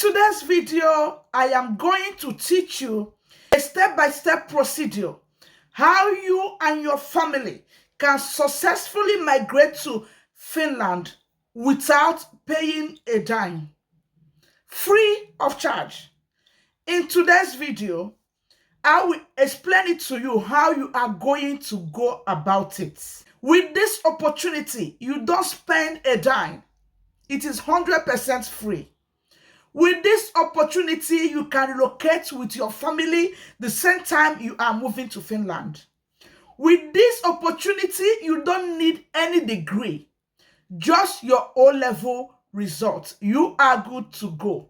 today's video, I am going to teach you a step-by-step procedure how you and your family can successfully migrate to Finland without paying a dime, free of charge. In today's video, I will explain it to you how you are going to go about it. With this opportunity, you don't spend a dime. It is 100% free. With this opportunity, you can relocate with your family the same time you are moving to Finland. With this opportunity, you don't need any degree, just your O-level results. You are good to go.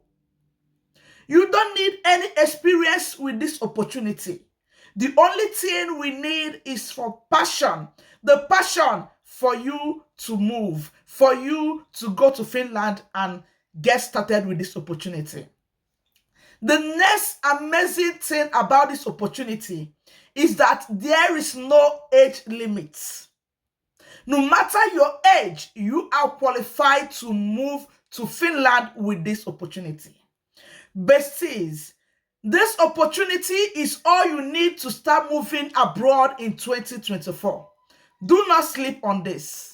You don't need any experience with this opportunity. The only thing we need is for passion. The passion for you to move, for you to go to Finland and get started with this opportunity. The next amazing thing about this opportunity is that there is no age limit. No matter your age, you are qualified to move to Finland with this opportunity. Besties, this opportunity is all you need to start moving abroad in 2024. Do not sleep on this.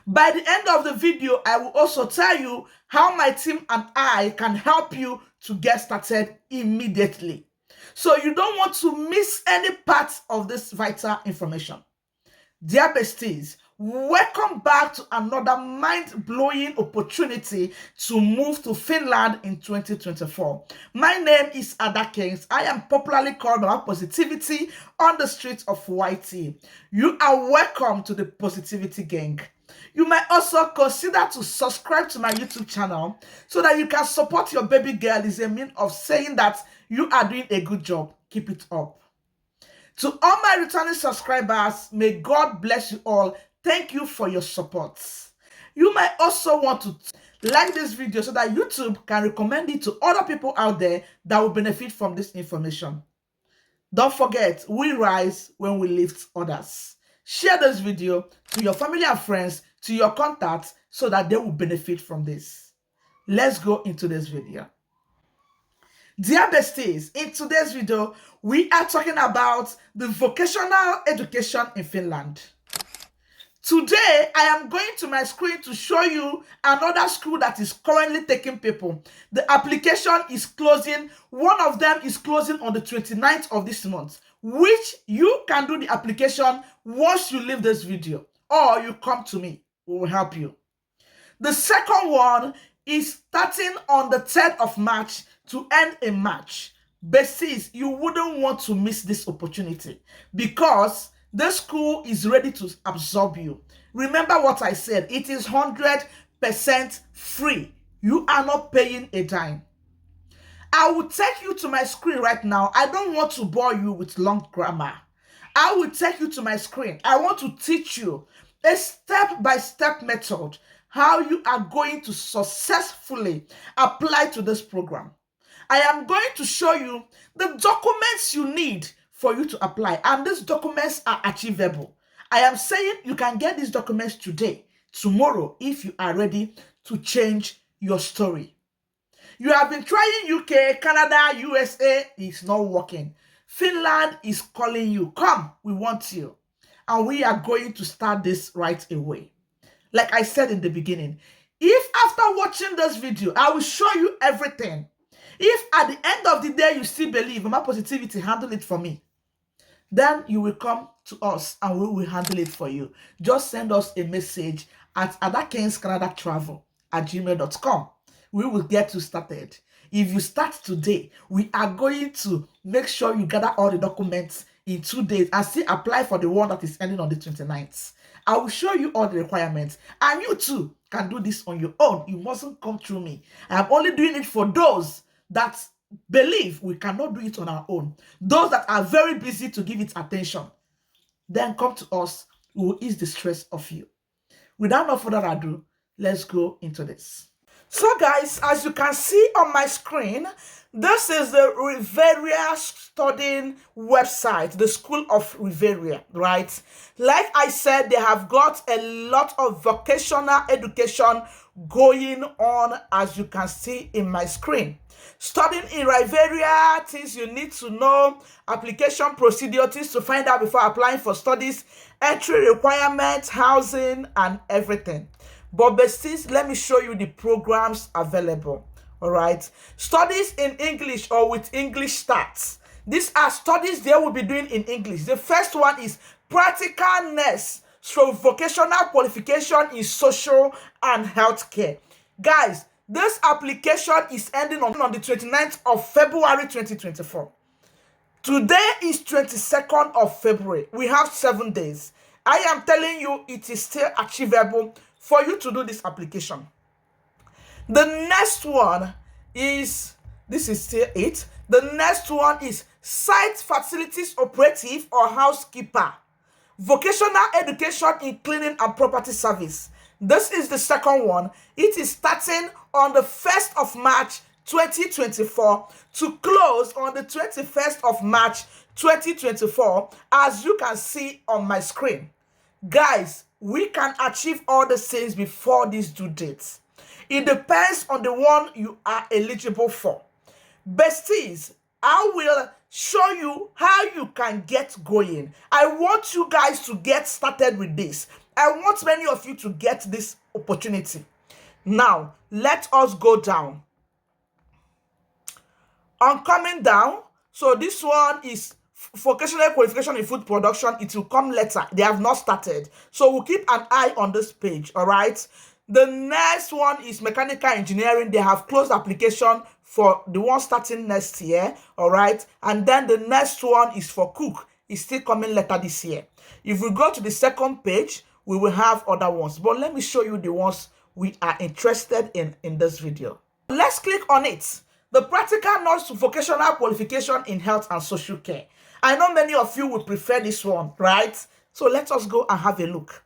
By the end of the video, I will also tell you how my team and I can help you to get started immediately. So you don't want to miss any part of this vital information. Dear besties, welcome back to another mind-blowing opportunity to move to Finland in 2024. My name is Ada Kings. I am popularly called Mama Positivity on the streets of YT. You are welcome to the Positivity Gang. You might also consider to subscribe to my YouTube channel so that you can support your baby girl. Is a means of saying that you are doing a good job. Keep it up. To all my returning subscribers, may God bless you all. Thank you for your support. You might also want to like this video so that YouTube can recommend it to other people out there that will benefit from this information. Don't forget, we rise when we lift others. Share this video to your family and friends, to your contacts, so that they will benefit from this. Let's go into this video. Dear besties, in today's video, we are talking about the vocational education in Finland. Today, I am going to my screen to show you another school that is currently taking people. The application is closing. One of them is closing on the 29th of this month, which you can do the application once you leave this video, or you come to me. We will help you. The second one is starting on the 3rd of March to end in March. Besties, you wouldn't want to miss this opportunity because the school is ready to absorb you. Remember what I said, it is 100% free. You are not paying a dime. I will take you to my screen right now. I don't want to bore you with long grammar. I will take you to my screen. I want to teach you a step-by-step method how you are going to successfully apply to this program. I am going to show you the documents you need for you to apply, and these documents are achievable. I am saying you can get these documents today, tomorrow, if you are ready to change your story. You have been trying UK, Canada, USA, it's not working. Finland is calling you. Come, we want you. And we are going to start this right away. Like I said in the beginning, if after watching this video, I will show you everything. If at the end of the day you still believe Mama Positivity handle it for me, then you will come to us and we will handle it for you. Just send us a message at adakingscanadatravel@gmail.com. We will get you started. If you start today, we are going to make sure you gather all the documents in 2 days and still apply for the one that is ending on the 29th. I will show you all the requirements, and you too can do this on your own. You mustn't come through me. I am only doing it for those that believe we cannot do it on our own. Those that are very busy to give it attention, then come to us. We will ease the stress of you. Without no further ado, let's go into this. So guys, as you can see on my screen, this is the Riveria studying website, the School of Riveria, right? Like I said, they have got a lot of vocational education going on, as you can see in my screen. Studying in Riveria, things you need to know, application procedure, things to find out before applying for studies, entry requirements, housing, and everything. But besties, let me show you the programs available. All right. Studies in English or with English starts. These are studies they will be doing in English. The first one is practical nurse, so vocational qualification in social and healthcare. Guys, this application is ending on the 29th of February 2024. Today is 22nd of February. We have 7 days. I am telling you, it is still achievable for you to do this application. The next one is, this is still it. The next one is site facilities operative or housekeeper. Vocational education in cleaning and property service. This is the second one. It is starting on the 1st of March 2024 to close on the 21st of March 2024, as you can see on my screen. Guys, we can achieve all the things before this due date. It depends on the one you are eligible for. Besties, I will show you how you can get going. I want you guys to get started with this. I want many of you to get this opportunity. Now, let us go down. On coming down, so this one is vocational qualification in food production. It will come later. They have not started. So we'll keep an eye on this page, all right? The next one is mechanical engineering. They have closed application for the one starting next year, all right? And then the next one is for cook. It's still coming later this year. If we go to the second page, we will have other ones. But let me show you the ones we are interested in this video. Let's click on it. The practical nurse vocational qualification in health and social care. I know many of you would prefer this one, right? So let us go and have a look.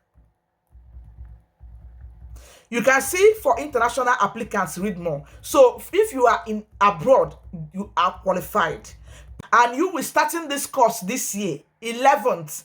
You can see for international applicants, read more. So if you are in abroad, you are qualified. And you will starting this course this year, 11th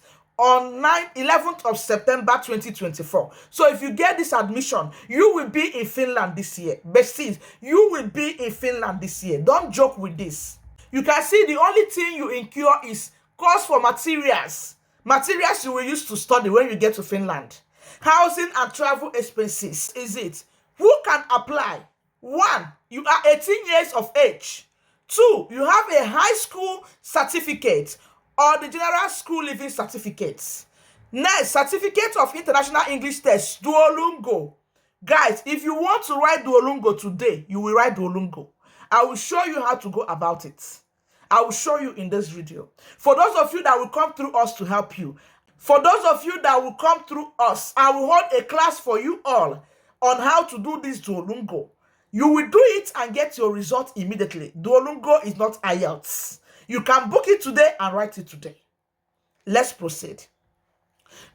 of September 2024. So if you get this admission, you will be in Finland this year. Besties, you will be in Finland this year. Don't joke with this. You can see the only thing you incur is cost for materials. Materials you will use to study when you get to Finland. Housing and travel expenses is it. Who can apply? 1, you are 18 years of age. 2, you have a high school certificate or the general school living certificates. Next, certificate of international English test, Duolingo. Guys, if you want to write Duolingo today, you will write Duolingo. I will show you how to go about it. I will show you in this video. For those of you that will come through us to help you, for those of you that will come through us, I will hold a class for you all on how to do this Duolingo. You will do it and get your result immediately. Duolingo is not IELTS. You can book it today and write it today. Let's proceed.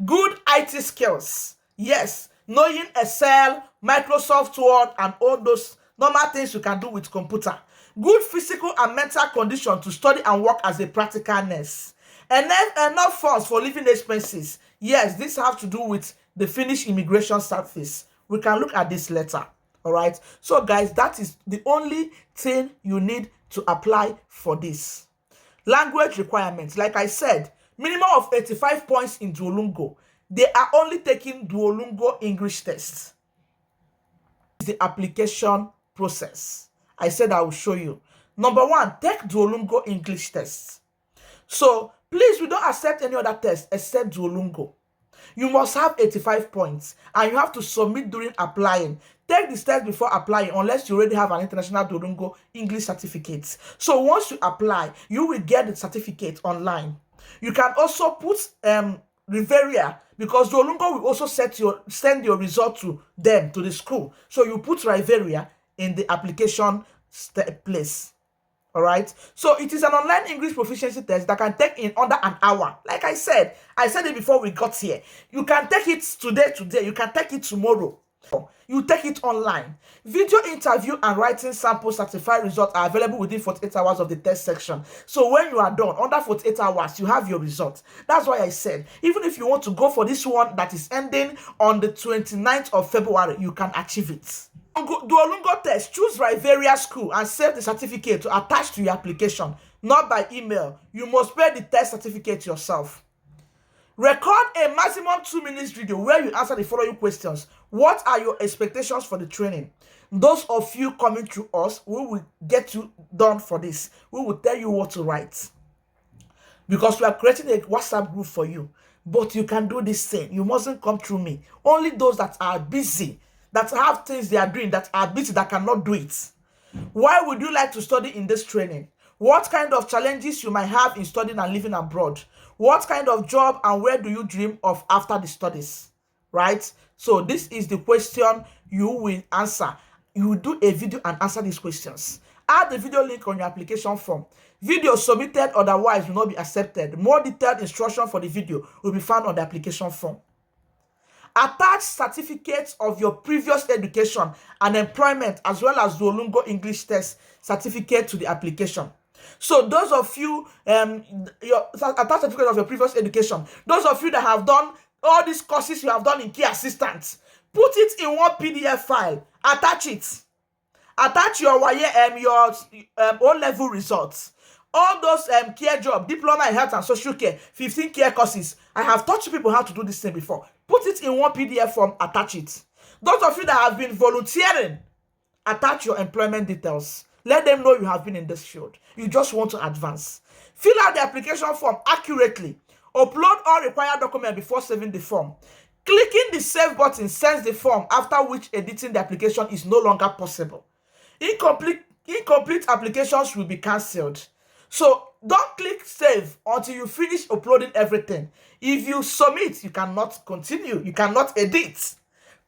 Good IT skills. Yes, knowing Excel, Microsoft Word, and all those normal things you can do with computer. Good physical and mental condition to study and work as a practical nurse. Enough funds for living expenses. Yes, this has to do with the Finnish immigration service. We can look at this later. All right. So guys, that is the only thing you need to apply for this. Language requirements. Like I said, minimum of 85 points in Duolingo. They are only taking Duolingo English tests. The application process. I said I will show you. Number 1, take Duolingo English tests. So please, we don't accept any other test except Duolingo. You must have 85 points and you have to submit during applying. Take this test before applying unless you already have an international Duolingo English certificate. So once you apply, you will get the certificate online. You can also put Riveria, because Duolingo will also send your result to them, to the school. So you put Riveria in the application place. All right. So it is an online English proficiency test that can take in under an hour. Like I said it before we got here. You can take it today. You can take it tomorrow. You take it online. Video interview and writing sample certified results are available within 48 hours of the test section. So when you are done, under 48 hours, you have your results. That's why I said, even if you want to go for this one that is ending on the 29th of February, you can achieve it. Duolingo test, choose Riveria School and save the certificate to attach to your application, not by email. You must pay the test certificate yourself. Record a maximum 2 minutes video where you answer the following questions. What are your expectations for the training? Those of you coming through us, we will get you done for this. We will tell you what to write. Because we are creating a WhatsApp group for you. But you can do this thing. You mustn't come through me. Only those that are busy, that have things they are doing, that are busy, that cannot do it. Why would you like to study in this training? What kind of challenges you might have in studying and living abroad? What kind of job and where do you dream of after the studies? Right? So this is the question you will answer. You will do a video and answer these questions. Add the video link on your application form. Video submitted otherwise will not be accepted. More detailed instruction for the video will be found on the application form. Attach certificates of your previous education and employment as well as Duolingo English test certificate to the application. So those of you, attach certificate of your previous education. Those of you that have done all these courses you have done in care assistance, put it in one PDF file. Attach it. Attach your O-level results. All those care job, diploma in health and social care, 15 care courses. I have taught you people how to do this thing before. Put it in one PDF form, attach it. Those of you that have been volunteering, attach your employment details. Let them know you have been in this field. You just want to advance. Fill out the application form accurately. Upload all required documents before saving the form. Clicking the save button sends the form, after which editing the application is no longer possible. Incomplete applications will be cancelled. So don't click save until you finish uploading everything. If you submit, you cannot continue. You cannot edit.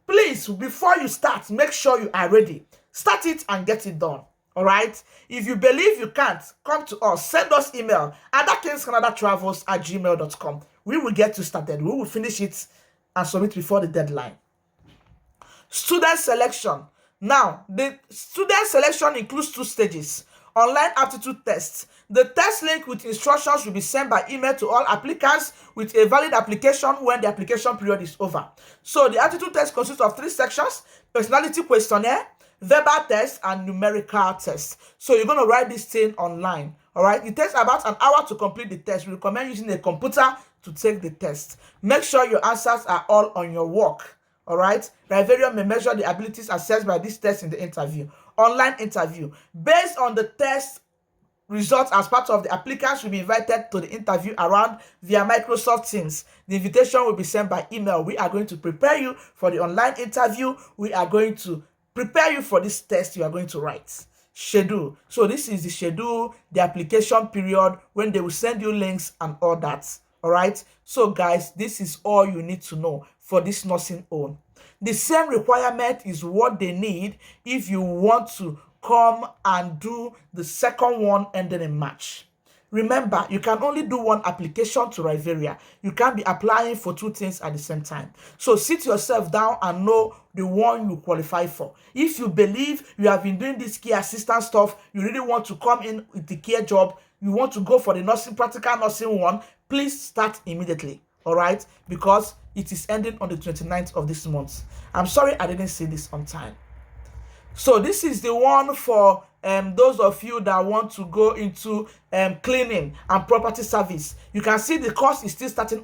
Please, before you start, make sure you are ready. Start it and get it done. All right? If you believe you can't, come to us. Send us email at otherkingscanadatravels@gmail.com. We will get you started. We will finish it and submit before the deadline. Student selection. Now, the student selection includes 2 stages. Online aptitude tests. The test link with instructions will be sent by email to all applicants with a valid application when the application period is over. So the aptitude test consists of 3 sections: personality questionnaire, verbal test, and numerical test. So you're going to write this thing online. All right, it takes about an hour to complete the test. We recommend using a computer to take the test. Make sure your answers are all on your work. All right, Riveria may measure the abilities assessed by this test in the interview. Online interview. Based on the test results, as part of the applicants will be invited to the interview around via Microsoft Teams. The invitation will be sent by email. We are going to prepare you for the online interview. We are going to prepare you for this test you are going to write. Schedule. So this is the schedule, the application period, when they will send you links and all that. All right. So guys, this is all you need to know for this nursing home. The same requirement is what they need if you want to come and do the second one ending in March. Remember, you can only do one application to Riveria. You can't be applying for 2 things at the same time. So sit yourself down and know the one you qualify for. If you believe you have been doing this care assistant stuff, you really want to come in with the care job, you want to go for the nursing, practical nursing one, please start immediately. All right? Because it is ending on the 29th of this month. I'm sorry I didn't say this on time. So this is the one for those of you that want to go into cleaning and property service. You can see the course is still starting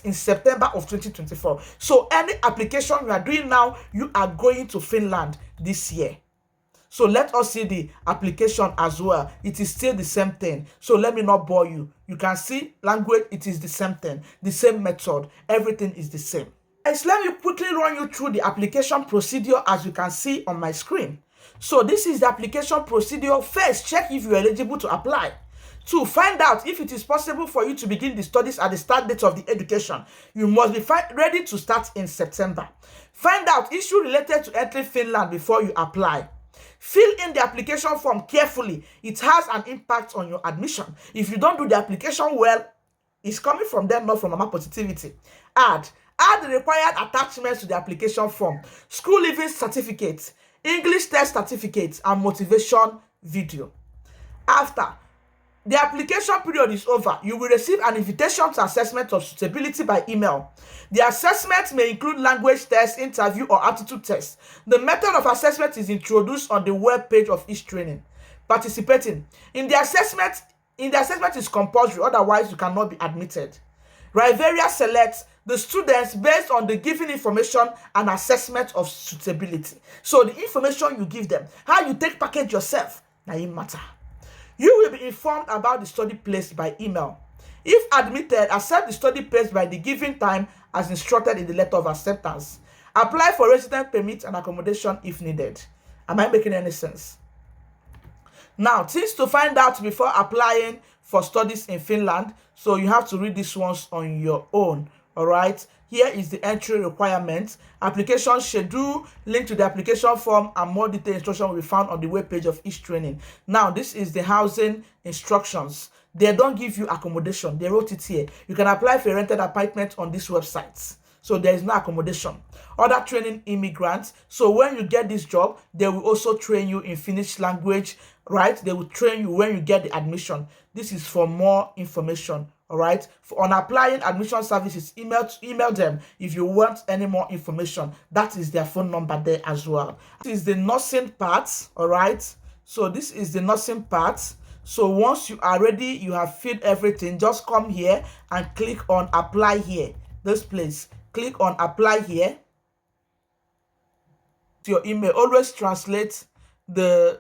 in September of 2024. So any application you are doing now, you are going to Finland this year. So let us see the application as well. It is still the same thing. So let me not bore you. You can see language, it is the same thing, the same method. Everything is the same. Guys, let me quickly run you through the application procedure as you can see on my screen. So this is the application procedure. First, check if you are eligible to apply. 2, find out if it is possible for you to begin the studies at the start date of the education. You must be ready to start in September. Find out issue related to entering Finland before you apply. Fill in the application form carefully. It has an impact on your admission. If you don't do the application well, it's coming from them, not from Mama Positivity. Add Add the required attachments to the application form: school leaving certificate, English test certificate, and motivation video. After the application period is over, you will receive an invitation to assessment of suitability by email. The assessment may include language test, interview, or aptitude test. The method of assessment is introduced on the web page of each training. Participating in the assessment is compulsory, otherwise you cannot be admitted. Rivaria selects the students based on the given information and assessment of suitability. So the information you give them, how you take package yourself, na it matter. You will be informed about the study place by email. If admitted, accept the study place by the given time as instructed in the letter of acceptance. Apply for resident permit and accommodation if needed. Am I making any sense? Now, things to find out before applying for studies in Finland. So you have to read these ones on your own. All right. Here is the entry requirement, application schedule, link to the application form, and more detailed instruction will be found on the web page of each training. Now, this is the housing instructions. They don't give you accommodation. They wrote it here. You can apply for a rented apartment on these websites. So there is no accommodation. Other training immigrants. So when you get this job, they will also train you in Finnish language, right? They will train you when you get the admission. This is for more information. All right. On applying admission services, email them if you want any more information. That is their phone number there as well. This is the nursing part. All right. So this is the nursing part. So once you are ready, you have filled everything, just come here and click on apply here. This place. Click on apply here. To your email. Always translate the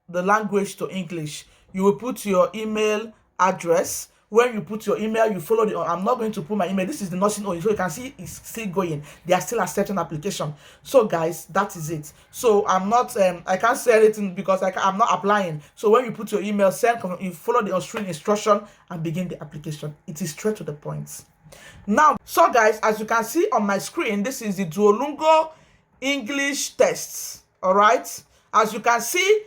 language to English. You will put your email address. When you put your email, you follow the. I'm not going to put my email. This is the nursing only, so you can see it's still going. They are still accepting application. So guys, that is it. So I'm not. I can't say anything because I'm not applying. So when you put your email, you follow the on-screen instruction and begin the application. It is straight to the point. Now, so guys, as you can see on my screen, this is the Duolingo English tests. All right. As you can see,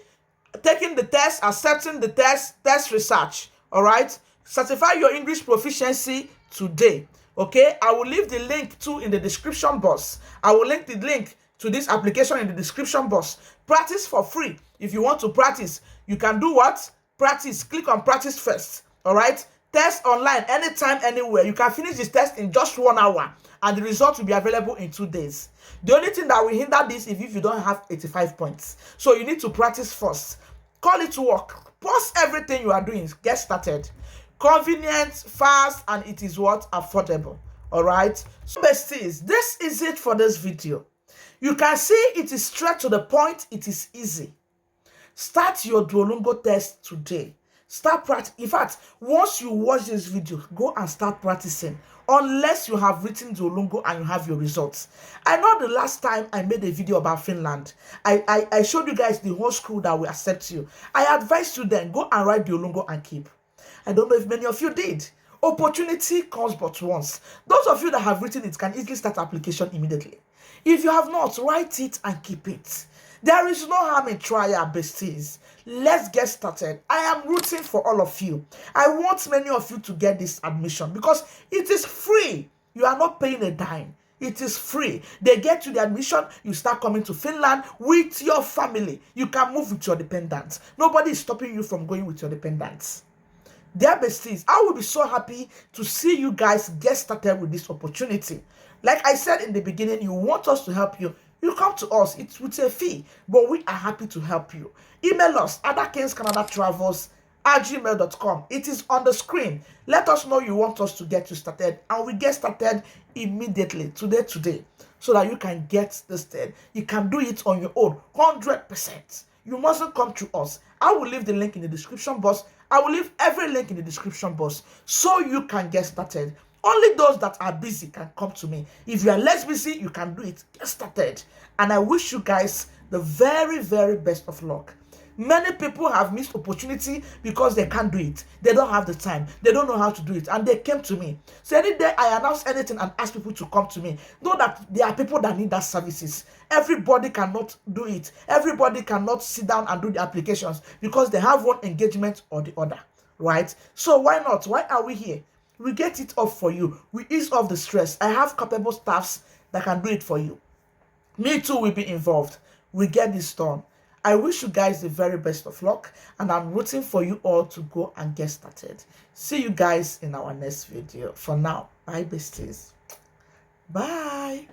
taking the test, accepting the test research. All right. Certify your English proficiency today. Okay, I will leave the link too in the description box. I will link the link to this application in the description box. Practice for free. If you want to practice, you can do what? Practice. Click on practice first. All right. Test online anytime, anywhere. You can finish this test in just 1 hour and the result will be available in 2 days. The only thing that will hinder this is if you don't have 85 points. So you need to practice first. Call it work. Pause everything you are doing. Get started. Convenient, fast, and it is what? Affordable. All right. So besties, this is it for this video. You can see it is straight to the point. It is easy. Start your Duolingo test today. Start practicing. In fact, once you watch this video, go and start practicing. Unless you have written Duolingo and you have your results. I know the last time I made a video about Finland, I showed you guys the whole school that will accept you. I advised you then, go and write Duolingo and keep. I don't know if many of you did. Opportunity comes but once. Those of you that have written it can easily start application immediately. If you have not, write it and keep it. There is no harm in trial, besties. Let's get started. I am rooting for all of you. I want many of you to get this admission because it is free. You are not paying a dime. It is free. They get you the admission. You start coming to Finland with your family. You can move with your dependents. Nobody is stopping you from going with your dependents. Dear besties, I will be so happy to see you guys get started with this opportunity. Like I said in the beginning, you want us to help you. You come to us. It's with a fee, but we are happy to help you. Email us, otherkingscanada@gmail.com. It is on the screen. Let us know you want us to get you started, and we get started immediately, today, so that you can get this started. You can do it on your own, 100%. You mustn't come to us. I will leave the link in the description box. I will leave every link in the description box so you can get started. Only those that are busy can come to me. If you are less busy, you can do it. Get started. And I wish you guys the very, very best of luck. Many people have missed opportunity because they can't do it. They don't have the time. They don't know how to do it. And they came to me. So any day I announce anything and ask people to come to me, know that there are people that need that services. Everybody cannot do it. Everybody cannot sit down and do the applications because they have one engagement or the other. Right? So why not? Why are we here? We get it off for you. We ease off the stress. I have capable staffs that can do it for you. Me too will be involved. We get this done. I wish you guys the very best of luck, and I'm rooting for you all to go and get started. See you guys in our next video. For now, bye besties. Bye.